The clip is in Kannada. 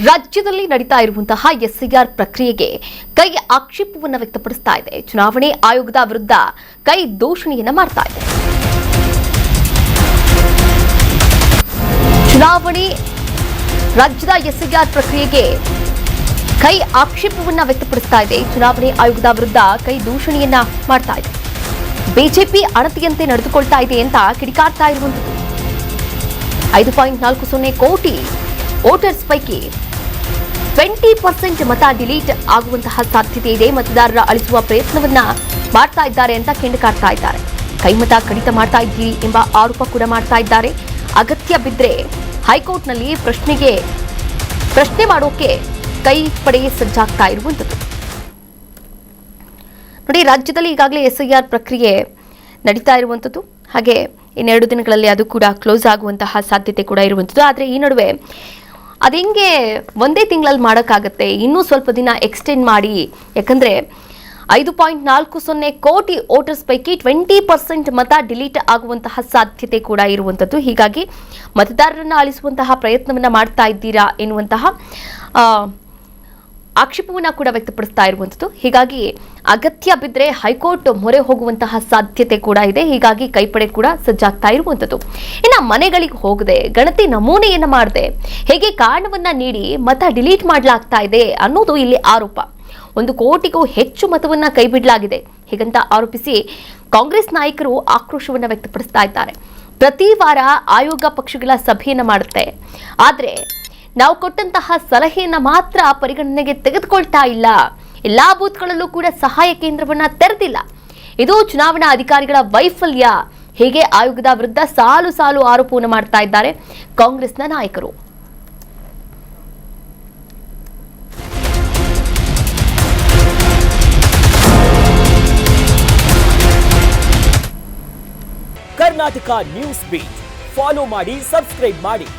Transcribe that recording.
ರಾಜ್ಯದಲ್ಲಿ ನಡೀತಾ ಇರುವಂತಹ ಎಸ್ಐಆರ್ ಪ್ರಕ್ರಿಯೆಗೆ ಕೈ ಆಕ್ಷೇಪವನ್ನು ವ್ಯಕ್ತಪಡಿಸ್ತಾ ಇದೆ. ಚುನಾವಣೆ ಆಯೋಗದ ವಿರುದ್ಧ ಕೈ ದೂಷಣೆಯನ್ನ ಮಾಡ್ತಾ ಇದೆ. ಚುನಾವಣೆ ರಾಜ್ಯದ ಎಸ್ಐಆರ್ ಪ್ರಕ್ರಿಯೆಗೆ ಕೈ ಆಕ್ಷೇಪವನ್ನು ವ್ಯಕ್ತಪಡಿಸ್ತಾ ಇದೆ. ಚುನಾವಣೆ ಆಯೋಗದ ವಿರುದ್ಧ ಕೈ ದೂಷಣೆಯನ್ನ ಮಾಡ್ತಾ ಇದೆ. ಬಿಜೆಪಿ ಅಣತಿಯಂತೆ ನಡೆದುಕೊಳ್ತಾ ಇದೆ ಅಂತ ಕಿಡಿಕಾರ್ತಾ ಇರುವಂತದ್ದು. 5.40 ಕೋಟಿ ವೋಟರ್ಸ್ ಪೈಕಿ 20% ಮತ ಡಿಲೀಟ್ ಆಗುವಂತಹ ಸಾಧ್ಯತೆ ಇದೆ. ಮತದಾರರ ಅಳಿಸುವ ಪ್ರಯತ್ನವನ್ನ ಮಾಡ್ತಾ ಇದ್ದಾರೆ ಅಂತ ಕಿಂಡಿಕಾರ್ತಾ ಇದ್ದಾರೆ. ಕೈಮತ ಕಡಿತ ಮಾಡ್ತಾ ಇದ್ದೀರಿ ಎಂಬ ಆರೋಪ ಕೂಡ ಮಾಡ್ತಾ ಇದ್ದಾರೆ. ಅಗತ್ಯ ಬಿದ್ದರೆ ಹೈಕೋರ್ಟ್ನಲ್ಲಿ ಪ್ರಶ್ನೆ ಮಾಡೋಕೆ ಕೈ ಪಡೆ ಸಜ್ಜಾಗ್ತಾ ಇರುವಂತದ್ದು. ನೋಡಿ, ರಾಜ್ಯದಲ್ಲಿ ಈಗಾಗಲೇ ಎಸ್ಐಆರ್ ಪ್ರಕ್ರಿಯೆ ನಡೀತಾ ಇರುವಂತದ್ದು. ಹಾಗೆ ಇನ್ನೆರಡು ದಿನಗಳಲ್ಲಿ ಅದು ಕೂಡ ಕ್ಲೋಸ್ ಆಗುವಂತಹ ಸಾಧ್ಯತೆ ಕೂಡ ಇರುವಂತದ್ದು. ಆದರೆ ಈ ನಡುವೆ ಅതെಂಗೆ ಒಂದೇ ತಿಂಗಳಲ್ಲಿ ಮಾಡೋಕ್ಕಾಗತ್ತೆ, ಇನ್ನೂ ಸ್ವಲ್ಪ ದಿನ ಎಕ್ಸ್ಟೆಂಡ್ ಮಾಡಿ, ಯಾಕಂದರೆ 5.40 ಕೋಟಿ ವೋಟರ್ಸ್ ಪೈಕಿ 20% ಮತ ಡಿಲೀಟ್ ಆಗುವಂತಹ ಸಾಧ್ಯತೆ ಕೂಡ ಇರುವಂಥದ್ದು. ಹೀಗಾಗಿ ಮತದಾರರನ್ನು ಅಳಿಸುವಂತಹ ಪ್ರಯತ್ನವನ್ನು ಮಾಡ್ತಾ ಇದ್ದೀರಾ ಎನ್ನುವಂತಹ ಆಕ್ಷೇಪವನ್ನು ಕೂಡ ವ್ಯಕ್ತಪಡಿಸ್ತಾ ಇರುವಂಥದ್ದು. ಹೀಗಾಗಿ ಅಗತ್ಯ ಬಿದ್ದರೆ ಹೈಕೋರ್ಟ್ ಮೊರೆ ಹೋಗುವಂತಹ ಸಾಧ್ಯತೆ ಕೂಡ ಇದೆ. ಹೀಗಾಗಿ ಕೈಪಡೆ ಕೂಡ ಸಜ್ಜಾಗ್ತಾ ಇರುವಂಥದ್ದು. ಇನ್ನು ಮನೆಗಳಿಗೆ ಹೋಗದೆ ಗಣತಿ ನಮೂನೆಯನ್ನು ಮಾಡದೆ ಹೇಗೆ ಕಾರಣವನ್ನ ನೀಡಿ ಮತ ಡಿಲೀಟ್ ಮಾಡಲಾಗ್ತಾ ಇದೆ ಅನ್ನೋದು ಇಲ್ಲಿ ಆರೋಪ. 1 ಕೋಟಿಗೂ ಹೆಚ್ಚು ಮತವನ್ನ ಕೈಬಿಡಲಾಗಿದೆ ಹೀಗಂತ ಆರೋಪಿಸಿ ಕಾಂಗ್ರೆಸ್ ನಾಯಕರು ಆಕ್ರೋಶವನ್ನು ವ್ಯಕ್ತಪಡಿಸ್ತಾ ಇದ್ದಾರೆ. ಪ್ರತಿ ವಾರ ಆಯೋಗ ಪಕ್ಷಗಳ ಸಭೆಯನ್ನ ಮಾಡುತ್ತೆ, ಆದ್ರೆ ನಾವು ಕೊಟ್ಟಂತಹ ಸಲಹೆಯನ್ನ ಮಾತ್ರ ಪರಿಗಣನೆಗೆ ತೆಗೆದುಕೊಳ್ತಾ ಇಲ್ಲ. ಎಲ್ಲಾ ಬೂತ್ಗಳಲ್ಲೂ ಕೂಡ ಸಹಾಯ ಕೇಂದ್ರವನ್ನ ತೆರೆದಿಲ್ಲ. ಇದು ಚುನಾವಣಾ ಅಧಿಕಾರಿಗಳ ವೈಫಲ್ಯ. ಹೀಗೆ ಆಯೋಗದ ವಿರುದ್ಧ ಸಾಲು ಸಾಲು ಆರೋಪವನ್ನು ಮಾಡ್ತಾ ಇದ್ದಾರೆ ಕಾಂಗ್ರೆಸ್ನ ನಾಯಕರು. ಕರ್ನಾಟಕ ನ್ಯೂಸ್ ಬೀಟ್ ಫಾಲೋ ಮಾಡಿ, ಸಬ್ಸ್ಕ್ರೈಬ್ ಮಾಡಿ.